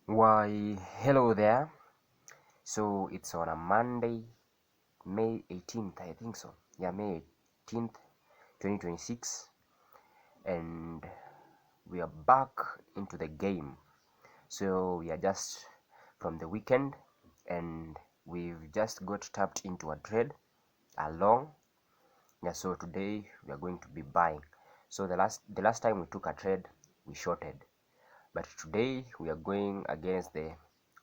Why, hello there. So it's on a Monday, May 18th, I think so. Yeah, May 18th, 2026, and we are back into the game. So we are just from the weekend, and we've just got tapped into a trade along. Yeah, so today we are going to be buying. So the last time we took a trade, we shorted, but today we are going against the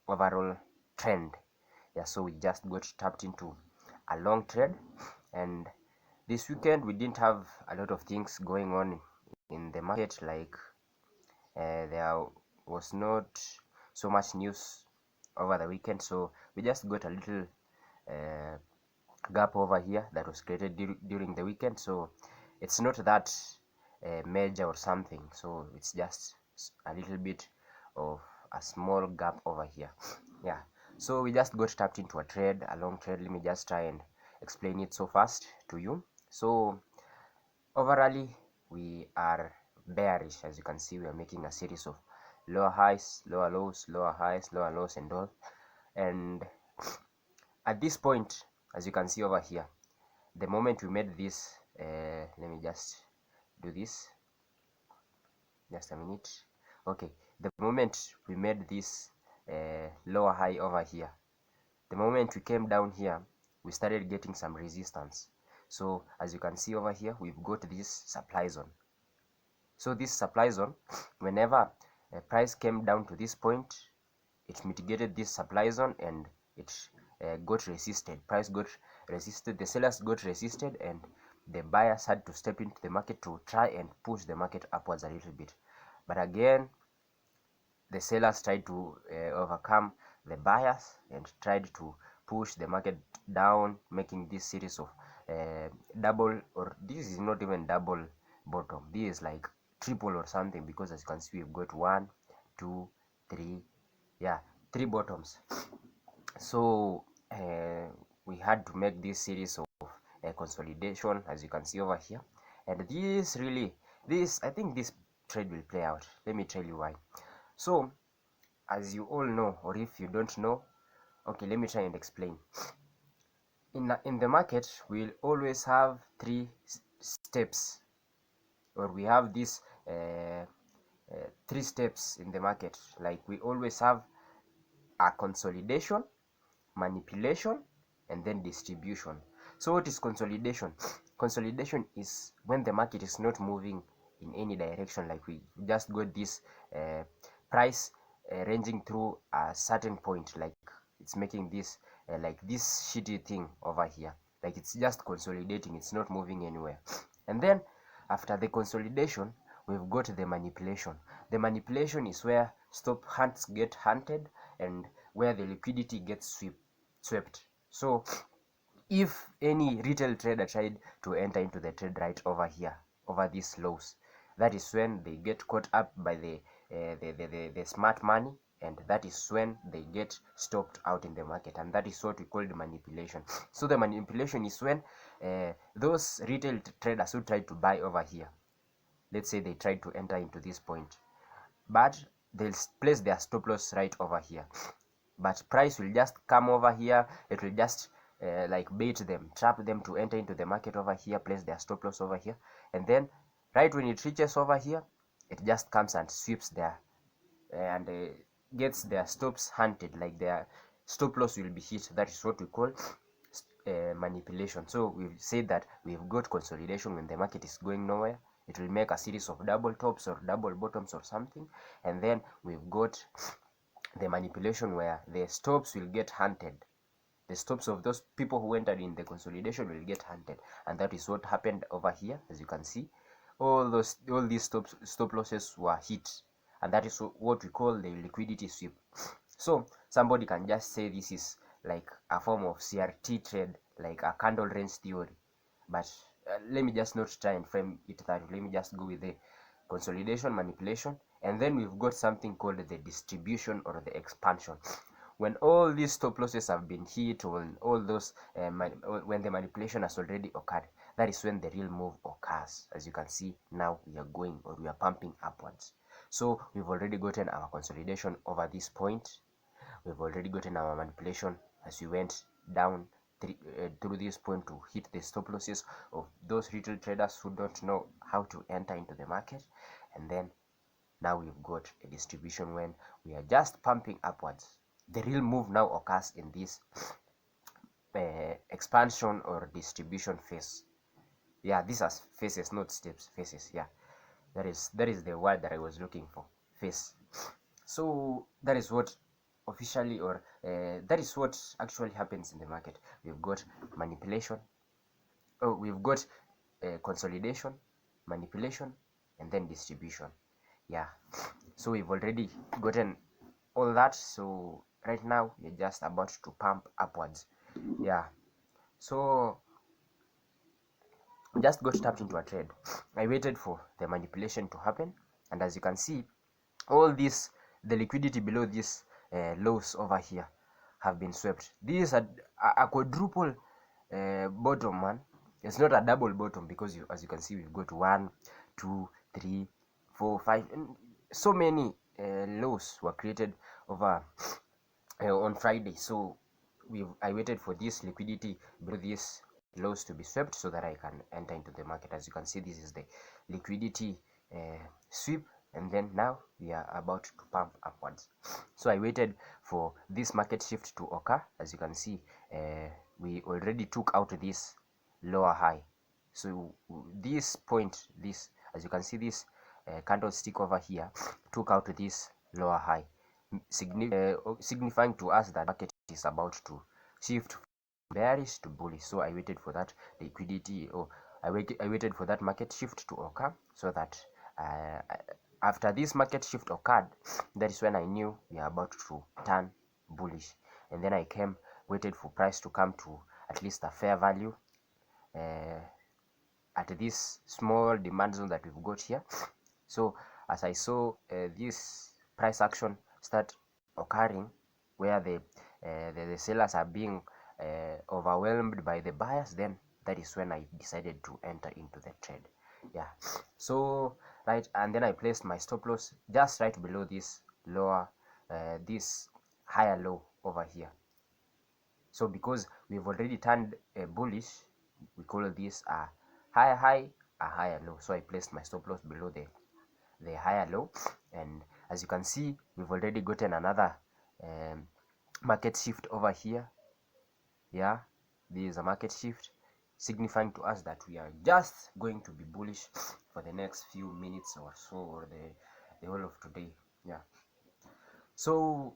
overall trend. Yeah, so we just got tapped into a long trade, and this weekend we didn't have a lot of things going on in the market, like there was not so much news over the weekend, so we just got a little uh, gap over here that was created during the weekend. So it's not that major or something, so it's just a little bit of a small gap over here. Yeah, so we just got tapped into a trade, a long trade. Let me just try and explain it so fast to you. So overall we are bearish. As you can see, we are making a series of lower highs, lower lows, lower highs, lower lows, and all. And at this point, as you can see over here, the moment we made this, let me just do this, just a minute. Okay, the moment we made this lower high over here, the moment we came down here, we started getting some resistance. So as you can see over here, we've got this supply zone. So this supply zone, whenever a price came down to this point, it mitigated this supply zone, and it got resisted. Price got resisted, the sellers got resisted, and the buyers had to step into the market to try and push the market upwards a little bit. But again, the sellers tried to overcome the buyers and tried to push the market down, making this series of double, or this is not even double bottom, this is like triple or something, because as you can see, we've got 1, 2, 3, yeah, 3 bottoms. So we had to make this series of consolidation, as you can see over here. And this I think this trade will play out. Let me tell you why. So as you all know, or if you don't know, okay, let me try and explain. In the market, we'll always have 3 steps, or we have these 3 steps in the market. Like, we always have a consolidation, manipulation, and then distribution. So what is consolidation? Consolidation is when the market is not moving in any direction. Like, we just got this price ranging through a certain point, like it's making this like this shitty thing over here, like it's just consolidating, it's not moving anywhere. And then after the consolidation, we've got the manipulation. The manipulation is where stop hunts get hunted, and where the liquidity gets swept. So if any retail trader tried to enter into the trade right over here, over these lows, that is when they get caught up by the smart money, and that is when they get stopped out in the market, and that is what we call the manipulation. So the manipulation is when those retail traders who try to buy over here, let's say they tried to enter into this point, but they'll place their stop loss right over here, but price will just come over here, it will just like bait them, trap them to enter into the market over here, place their stop loss over here, and then right when it reaches over here, it just comes and sweeps there and gets their stops hunted, like their stop loss will be hit. That is what we call manipulation. So we've said that we've got consolidation. When the market is going nowhere, it will make a series of double tops or double bottoms or something, and then we've got the manipulation where the stops will get hunted. The stops of those people who entered in the consolidation will get hunted, and that is what happened over here. As you can see, all these stop losses were hit, and that is what we call the liquidity sweep. So somebody can just say this is like a form of CRT trade, like a candle range theory, but let me just not try and frame it that way. Let me just go with the consolidation, manipulation, and then we've got something called the distribution or the expansion. When all these stop losses have been hit, when all those when the manipulation has already occurred, that is when the real move occurs. As you can see, now we are going, or we are pumping upwards. So we've already gotten our consolidation over this point. We've already gotten our manipulation as we went down through this point to hit the stop losses of those retail traders who don't know how to enter into the market. And then now we've got a distribution when we are just pumping upwards. The real move now occurs in this expansion or distribution phase. Yeah, these are phases, not steps. Phases. Yeah, that is the word that I was looking for. Phase. So that is what officially, or that is what actually happens in the market. We've got manipulation. Oh, we've got consolidation, manipulation, and then distribution. Yeah, so we've already gotten all that. So right now we're just about to pump upwards. Yeah, so just got tapped into a trade. I waited for the manipulation to happen, and as you can see, all this, the liquidity below this lows over here have been swept. This is a quadruple bottom, man. It's not a double bottom, because as you can see, we've got 1, 2, 3, 4, 5, and so many lows were created over on Friday. So I waited for this liquidity below this lows to be swept so that I can enter into the market. As you can see, this is the liquidity sweep, and then now we are about to pump upwards. So I waited for this market shift to occur. As you can see, we already took out this lower high. So this point, this, as you can see, this candlestick over here took out this lower high, signifying to us that market is about to shift from bearish to bullish. So I waited for that liquidity, or I waited for that market shift to occur, so that after this market shift occurred, that is when I knew we are about to turn bullish. And then I waited for price to come to at least a fair value at this small demand zone that we've got here. So as I saw this price action start occurring, where the sellers are being overwhelmed by the buyers, then that is when I decided to enter into the trade. Yeah, so right, and then I placed my stop loss just right below this lower this higher low over here. So because we've already turned bullish, we call this a higher high, a higher low. So I placed my stop loss below the higher low, and as you can see, we've already gotten another market shift over here. Yeah, this is a market shift, signifying to us that we are just going to be bullish for the next few minutes or so, or the whole of today. Yeah, so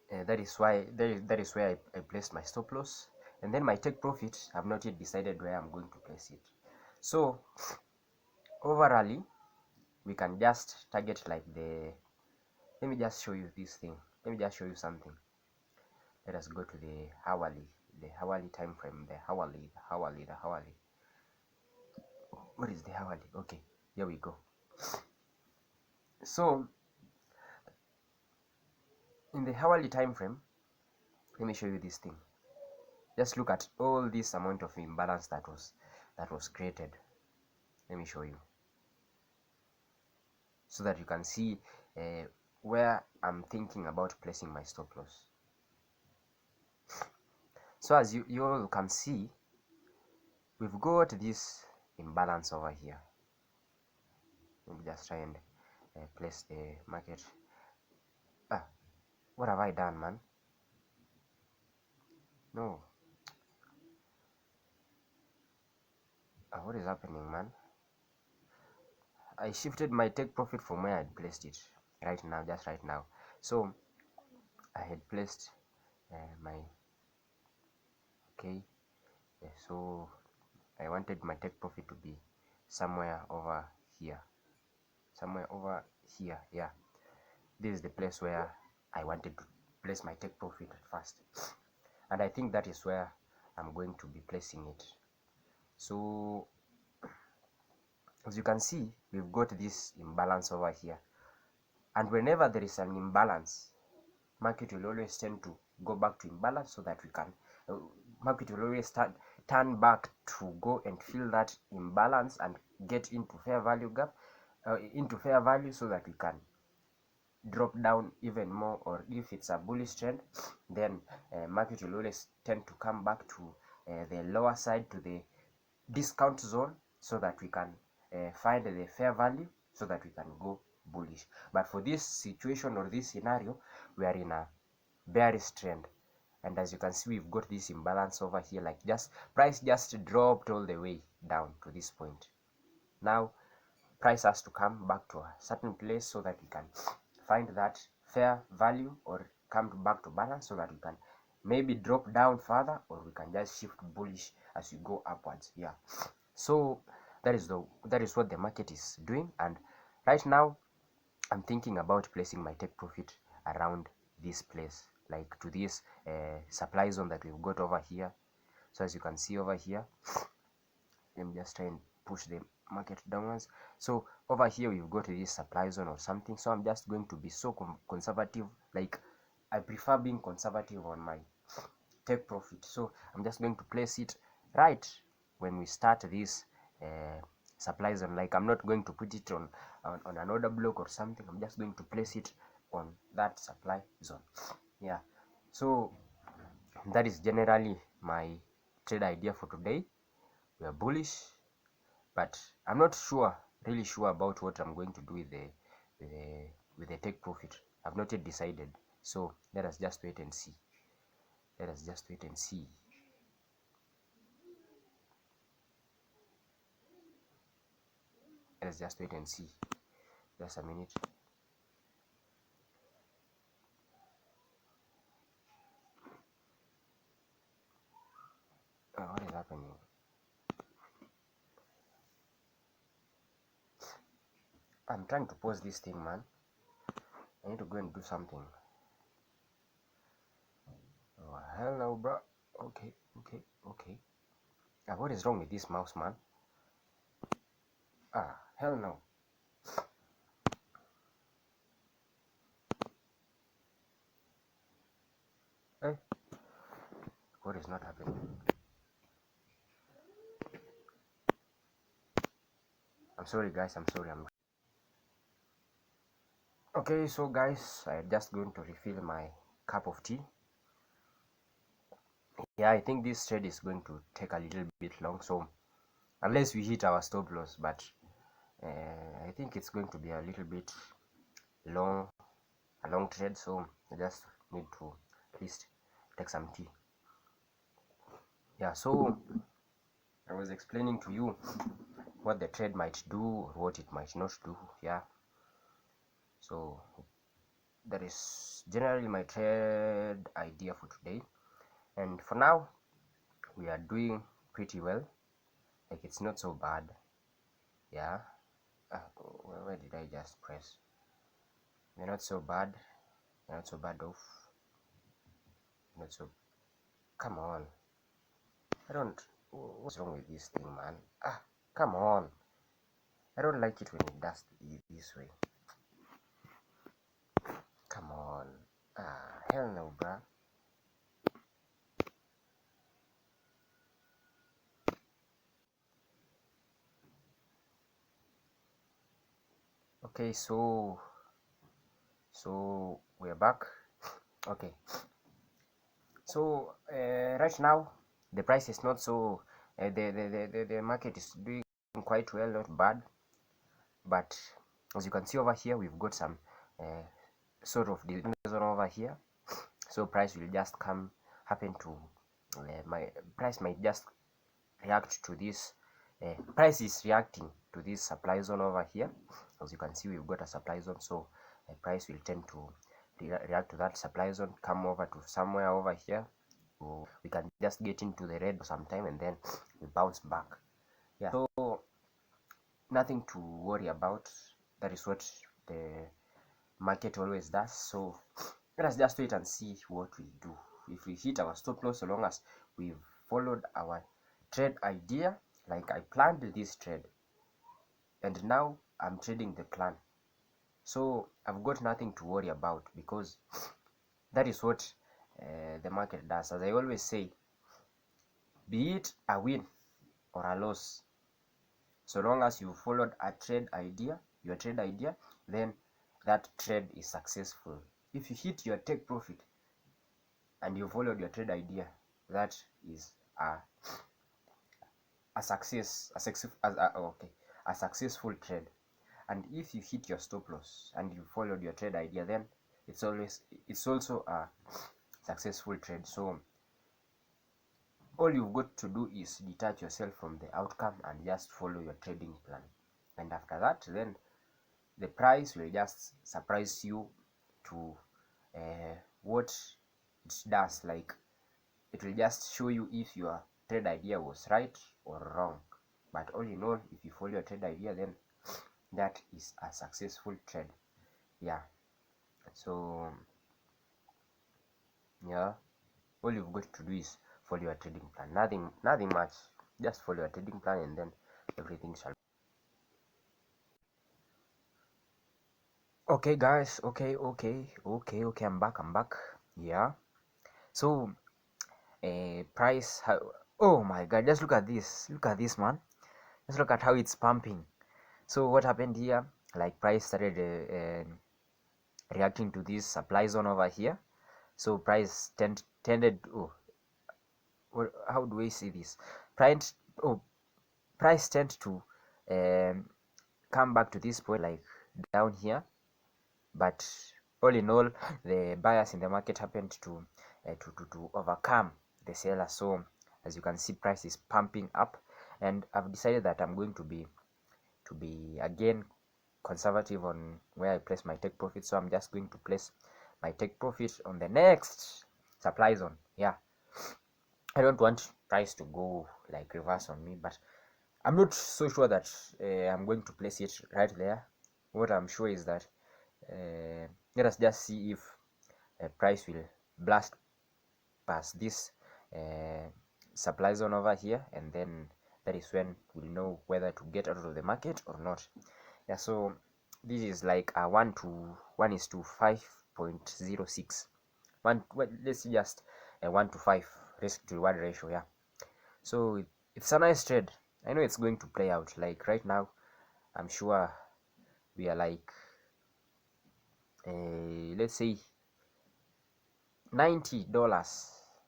that is why that is where I placed my stop loss, and then my take profit, I've not yet decided where I'm going to place it. So overall, we can just target like let me just show you this thing. Let me just show you something. Let us go to the hourly time frame. The hourly. What is the hourly? Okay, here we go. So in the hourly time frame, let me show you this thing. Just look at all this amount of imbalance that was created. Let me show you, so that you can see where I'm thinking about placing my stop loss. So as you all can see, we've got this imbalance over here. Let me just try and place the market. What have I done, man? No. What is happening, man? I shifted my take profit from where I'd placed it right now, just right now. So I had placed my so I wanted my take profit to be somewhere over here. Yeah, this is the place where I wanted to place my take profit at first, and I think that is where I'm going to be placing it. So as you can see, we've got this imbalance over here, and whenever there is an imbalance, market will always tend to go back to imbalance, so that we can market will always turn back to go and fill that imbalance and get into fair value gap, into fair value, so that we can drop down even more. Or if it's a bullish trend, then market will always tend to come back to the lower side, to the discount zone, so that we can find the fair value, so that we can go bullish. But for this situation or this scenario, we are in a bearish trend, and as you can see, we've got this imbalance over here. Like, just price just dropped all the way down to this point. Now price has to come back to a certain place, so that we can find that fair value, or come back to balance, so that we can maybe drop down further, or we can just shift bullish as we go upwards. Yeah, so that is what the market is doing. And right now I'm thinking about placing my take profit around this place, like to this supply zone that we've got over here. So as you can see over here, let me just try and push the market downwards. So over here we've got this supply zone or something. So I'm just going to be so conservative. Like, I prefer being conservative on my take profit. So I'm just going to place it right when we start this supply zone. Like, I'm not going to put it on an order block or something. I'm just going to place it on that supply zone. Yeah, so that is generally my trade idea for today. We are bullish, but I'm not really sure about what I'm going to do with the take profit. I've not yet decided. So let us just wait and see. Let us just wait and see. Let's just wait and see. Just a minute. What is happening? I'm trying to pause this thing, man. I need to go and do something. Oh, hell no, bro. Okay. What is wrong with this mouse, man? Hell no. Hey, what is not happening? I'm sorry, guys. I'm sorry. Okay, so guys, I'm just going to refill my cup of tea. Yeah, I think this trade is going to take a little bit long, so unless we hit our stop loss, but I think it's going to be a little bit a long trade, so I just need to at least take some tea. Yeah, so I was explaining to you what the trade might do or what it might not do. Yeah, so that is generally my trade idea for today, and for now we are doing pretty well. Like, it's not so bad. Yeah, where did I just press? We're not so bad. We're not so bad off. Not so. Come on. I don't. What's wrong with this thing, man? Come on. I don't like it when it does this way. Come on. Hell no, bruh. Okay, so we're back. Okay, so right now the price is not so the market is doing quite well, not bad, but as you can see over here, we've got some sort of zone over here. So price will just happen to my price might just react to this. Price is reacting to this supply zone over here. As you can see, we've got a supply zone, so price will tend to react to that supply zone, come over to somewhere over here. We can just get into the red sometime, and then we bounce back. Yeah, so nothing to worry about. That is what the market always does. So let us just wait and see what we do. If we hit our stop loss, so long as we've followed our trade idea, like I planned this trade, and now I'm trading the plan, so I've got nothing to worry about, because that is what the market does. As I always say, be it a win or a loss, so long as you followed a trade idea, your trade idea, then that trade is successful. If you hit your take profit and you followed your trade idea, that is a successful trade. And if you hit your stop loss and you followed your trade idea, then it's also a successful trade. So all you've got to do is detach yourself from the outcome and just follow your trading plan. And after that, then the price will just surprise you to what it does. Like, it will just show you if your trade idea was right or wrong. But all in all, if you follow your trade idea, then that is a successful trade. Yeah. So yeah, all you've got to do is follow your trading plan. Nothing much. Just follow your trading plan, and then everything shall. Okay, guys. Okay. I'm back. Yeah. So, price. Oh my God! Just look at this. Look at this, man. Just look at how it's pumping. So what happened here? Like, price started reacting to this supply zone over here. So price tended. Oh, how do I see this? Price. Oh, price tend to come back to this point, like down here. But all in all, the buyers in the market happened to overcome the seller. So as you can see, price is pumping up, and I've decided that I'm going to be again conservative on where I place my take profit. So I'm just going to place my take profit on the next supply zone. Yeah, I don't want price to go like reverse on me, but I'm not so sure that I'm going to place it right there. What I'm sure is that let us just see if price will blast past this supply zone over here, and then that is when we'll know whether to get out of the market or not. Yeah, so this is like a 1:5.06. Let's just 1:5 risk to reward ratio. Yeah, so it's a nice trade. I know it's going to play out. Like right now, I'm sure we are like let's say $90,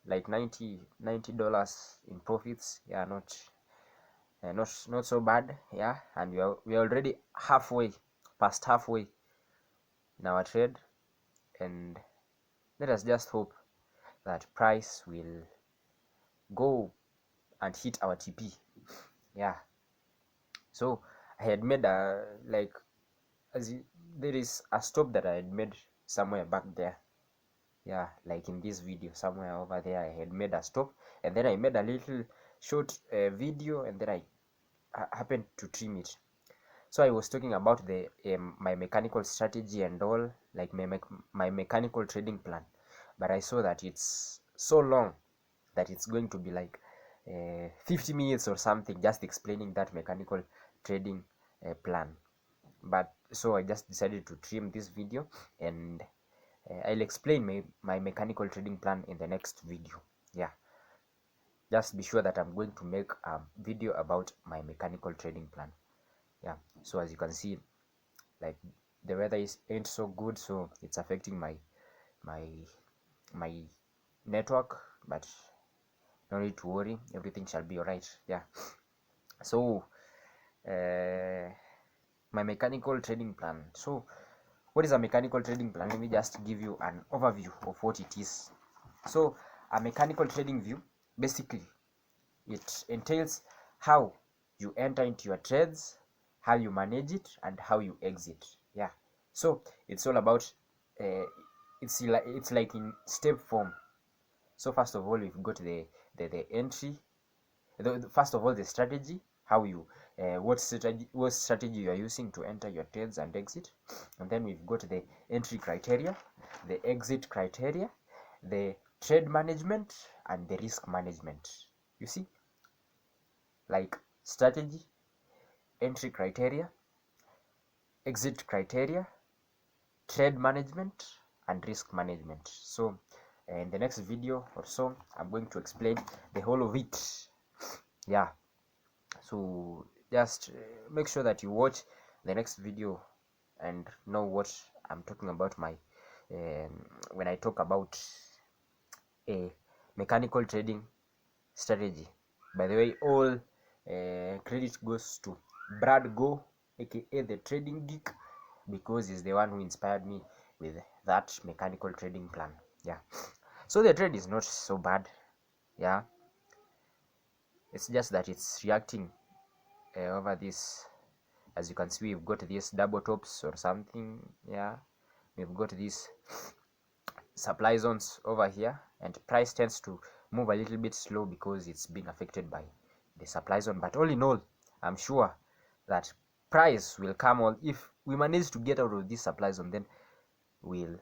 like $90 in profits. Yeah, not so bad. Yeah, and we are already past halfway in our trade, and let us just hope that price will go and hit our TP. Yeah, so I had made there is a stop that I had made somewhere back there. Yeah, like in this video somewhere over there, I had made a stop, and then I made a little short video, and then I happened to trim it. So I was talking about the my mechanical strategy and all, like my mechanical trading plan, but I saw that it's so long that it's going to be like 50 minutes or something just explaining that mechanical trading plan. But so I just decided to trim this video, and I'll explain my mechanical trading plan in the next video. Yeah, just be sure that I'm going to make a video about my mechanical trading plan. Yeah, so as you can see, like, the weather ain't so good, so it's affecting my my network, but no need to worry, everything shall be all right. Yeah, so my mechanical trading plan. So what is a mechanical trading plan? Let me just give you an overview of what it is. So a mechanical trading view, basically, it entails how you enter into your trades, how you manage it, and how you exit. Yeah, so it's all about it's like in step form. So first of all, we've got the entry. First of all, the strategy, how you what strategy you are using to enter your trades and exit. And then we've got the entry criteria, the exit criteria, the trade management, and the risk management. You see, like strategy, entry criteria, exit criteria, trade management, and risk management. So in the next video or so, I'm going to explain the whole of it. Yeah, so just make sure that you watch the next video and know what I'm talking about when I talk about a mechanical trading strategy. By the way, all credit goes to Brad Go, aka the trading geek, because he's the one who inspired me with that mechanical trading plan. Yeah, so the trade is not so bad. Yeah, it's just that it's reacting over this. As you can see, we've got these double tops or something. Yeah, we've got these supply zones over here, and price tends to move a little bit slow because it's being affected by the supply zone. But all in all, I'm sure that price will come on. If we manage to get out of this supply zone, then we'll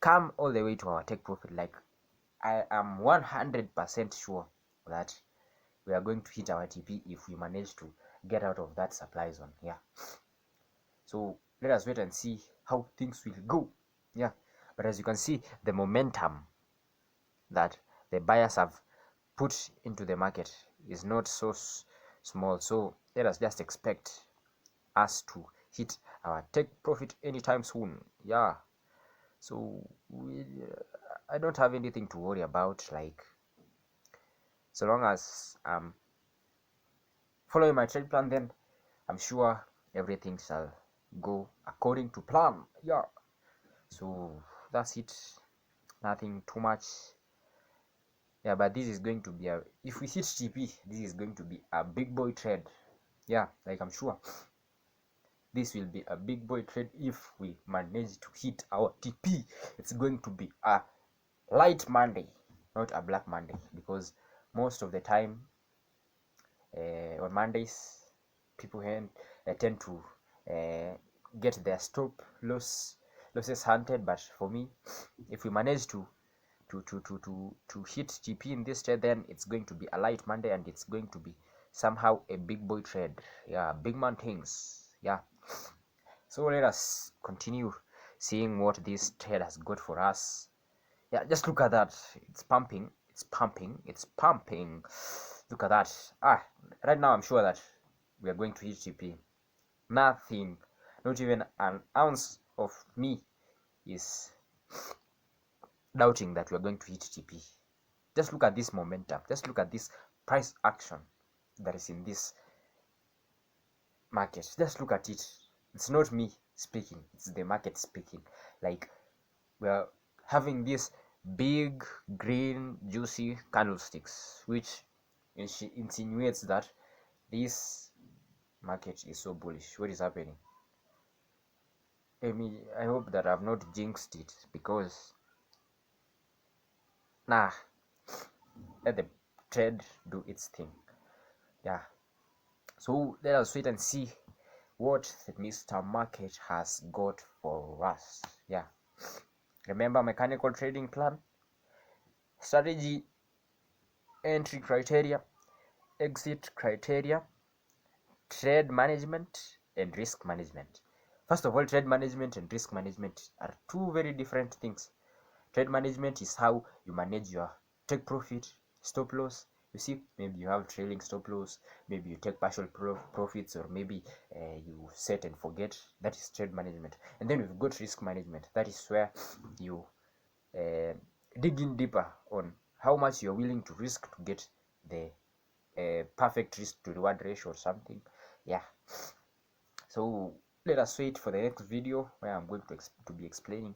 come all the way to our take profit. Like, I am 100% sure that we are going to hit our TP if we manage to get out of that supply zone. Yeah, so let us wait and see how things will go. Yeah, but as you can see, the momentum that the buyers have put into the market is not so small, so let us just expect us to hit our take profit anytime soon. Yeah, so I don't have anything to worry about, like, so long as I'm following my trade plan, then I'm sure everything shall go according to plan. Yeah, so that's it, nothing too much. Yeah, but this is going to be a, if we hit TP, this is going to be a big boy trade. Yeah, like, I'm sure this will be a big boy trade if we manage to hit our TP. It's going to be a light Monday, not a black Monday, because most of the time on Mondays people tend to get their stop losses hunted. But for me, if we manage to hit TP in this trade, then it's going to be a light Monday, and it's going to be somehow a big boy trade. Yeah, big man things. Yeah, so let us continue seeing what this trade has got for us. Yeah, just look at that. It's pumping, it's pumping, it's pumping. Look at that. Right now I'm sure that we are going to hit TP. Nothing, not even an ounce of me is doubting that we are going to hit TP. Just look at this momentum. Just look at this price action that is in this market. Just look at it. It's not me speaking, it's the market speaking. Like, we are having this big green juicy candlesticks, which insinuates that this market is so bullish. What is happening? I hope that I've not jinxed it, because let the trade do its thing. Yeah, so let us wait and see what Mr. Market has got for us. Yeah, remember, mechanical trading plan, strategy, entry criteria, exit criteria, trade management, and risk management. First of all, trade management and risk management are two very different things. Trade management is how you manage your take profit, stop loss. You see, maybe you have trailing stop loss, maybe you take partial profits, or maybe you set and forget. That is trade management. And then we've got risk management. That is where you dig in deeper on how much you're willing to risk to get the perfect risk to reward ratio or something. Yeah, so let us wait for the next video where I'm going to be explaining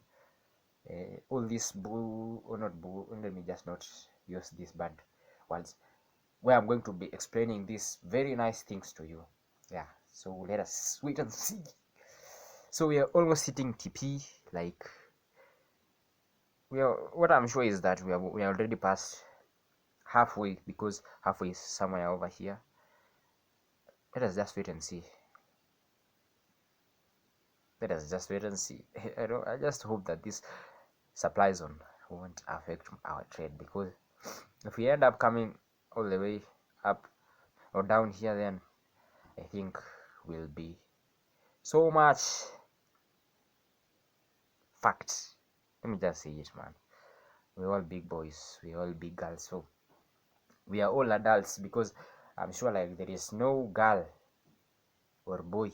all this bull, or not bull, let me just not use these bad words, where I'm going to be explaining these very nice things to you. Yeah, so let us wait and see. So we are almost hitting TP. Like, what I'm sure is that we are already past halfway, because halfway is somewhere over here. Let us just wait and see. Let us just wait and see. I just hope that this supply zone won't affect our trade, because if we end up coming all the way up or down here, then I think we'll be so much fact. Let me just say it, man. We're all big boys, we're all big girls, so we are all adults, because I'm sure, like, there is no girl or boy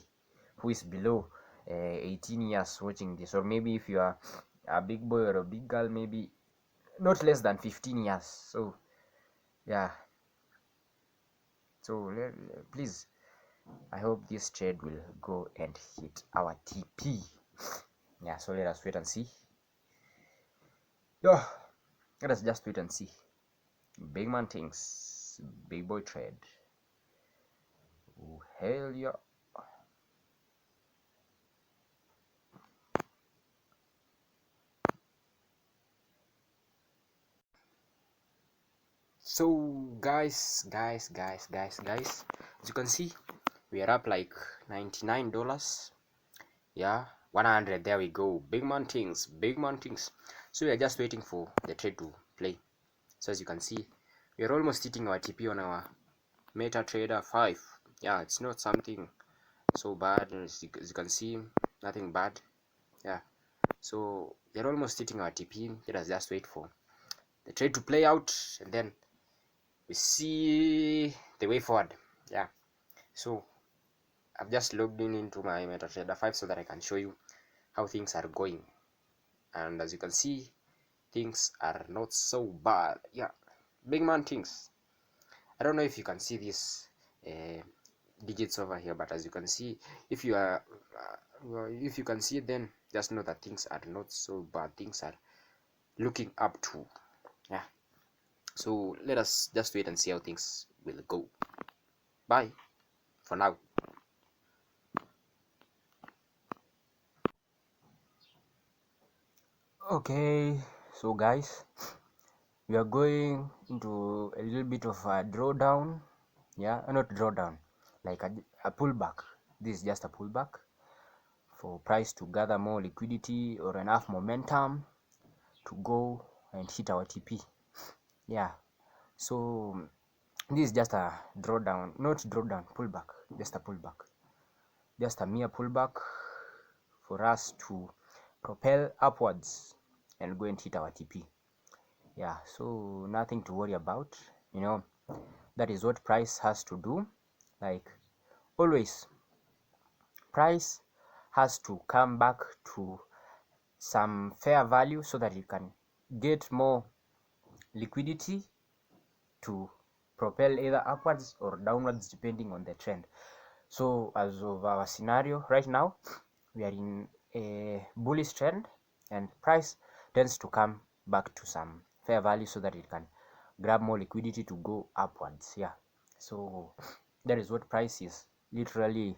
who is below 18 years watching this, or maybe if you are a big boy or a big girl, maybe not less than 15 years. So yeah, so please, I hope this trade will go and hit our TP. Yeah, so let us wait and see. Yeah, let us just wait and see. Big man things, big boy trade. Oh, hell yeah. So guys, as you can see, we are up like $99. Yeah, 100. There we go. Big man things, big man things. So we are just waiting for the trade to play. So as you can see, we are almost hitting our TP on our MetaTrader 5. Yeah, it's not something so bad. As you can see, nothing bad. Yeah, so we are almost hitting our TP. Let us just wait for the trade to play out, and then we see the way forward. Yeah, so I've just logged in into my MetaTrader 5 so that I can show you how things are going. And as you can see, things are not so bad. Yeah, big man things. I don't know if you can see these digits over here, but as you can see, if you are if you can see it, then just know that things are not so bad. Things are looking up to. Yeah, so let us just wait and see how things will go. Bye for now. Okay, so guys, we are going into a little bit of a drawdown. Yeah, not drawdown, like a pullback. This is just a pullback for price to gather more liquidity or enough momentum to go and hit our TP. Yeah, so this is just a drawdown, not drawdown, pullback, just a pullback, just a mere pullback for us to propel upwards and go and hit our TP. Yeah, so nothing to worry about, you know. That is what price has to do. Like always, price has to come back to some fair value so that you can get more liquidity to propel either upwards or downwards depending on the trend. So as of our scenario right now, we are in a bullish trend and price tends to come back to some fair value so that it can grab more liquidity to go upwards. Yeah, so that is what price is literally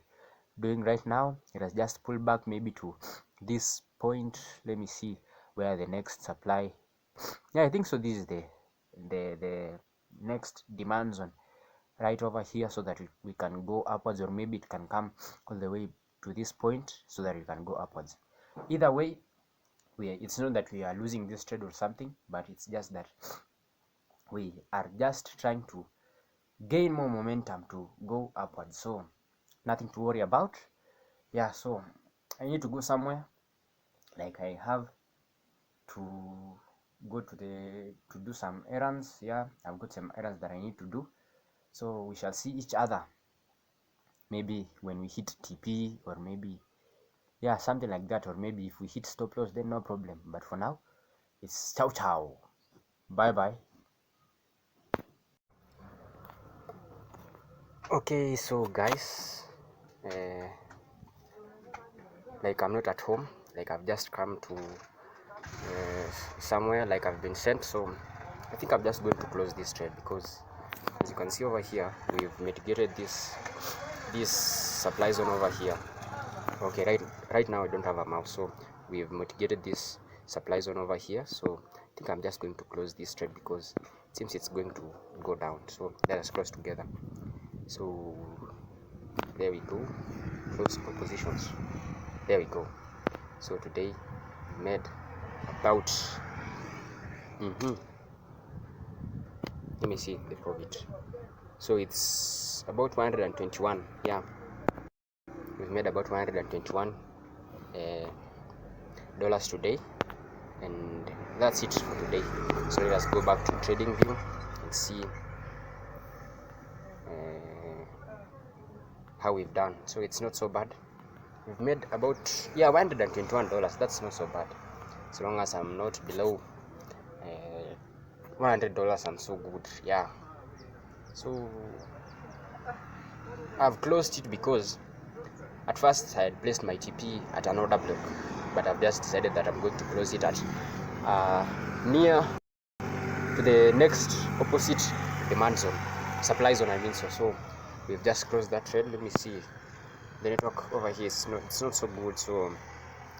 doing right now. It has just pulled back maybe to this point. Let me see where the next supply. Yeah, I think so. This is the next demand zone right over here, so that we can go upwards, or maybe it can come all the way to this point so that we can go upwards. Either way, it's not that we are losing this trade or something, but it's just that we are just trying to gain more momentum to go upwards. So nothing to worry about. Yeah, so I need to go somewhere, like I have to go to do some errands. Yeah, I've got some errands that I need to do, so we shall see each other maybe when we hit TP, or maybe, yeah, something like that, or maybe if we hit stop loss, then no problem. But for now, it's ciao ciao, bye bye. Okay, so guys, like I'm not at home, like I've just come to somewhere, like I've been sent. So I think I'm just going to close this trade, because as you can see over here, we've mitigated this supply zone over here. Okay, right now I don't have a mouse, so we've mitigated this supply zone over here. So I think I'm just going to close this trade, because it seems it's going to go down. So let us close together. So there we go, close all positions. There we go. So today we made about let me see the profit. So it's about 121. Yeah, we've made about 121 dollars today, and that's it for today. So let us go back to trading view and see how we've done. So it's not so bad. we've made about $121. That's not so bad, as long as I'm not below $100. I'm so good. Yeah, so I've closed it because at first I had placed my TP at another block, but I've just decided that I'm going to close it at near to the next opposite demand zone, supply zone, I mean. So we've just closed that trade. Let me see, the network over here is not so good, so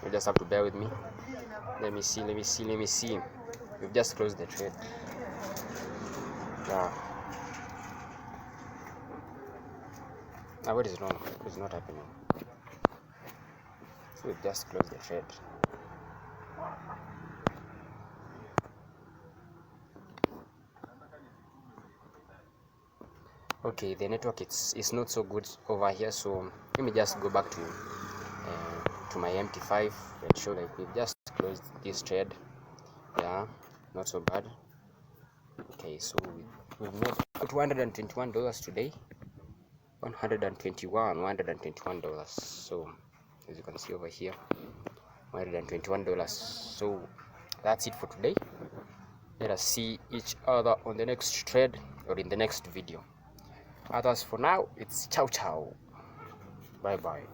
you just have to bear with me. Let me see. We've just closed the trade. Yeah. Now what is wrong? What is not happening? So we've just closed the trade. Okay, the network is not so good over here, so let me just go back to my MT5 and show that we've just closed this trade. Yeah, not so bad. Okay, so we've made $121 today. $121. So as you can see over here, $121. So that's it for today. Let us see each other on the next trade or in the next video. Others for now, it's ciao ciao. Bye bye.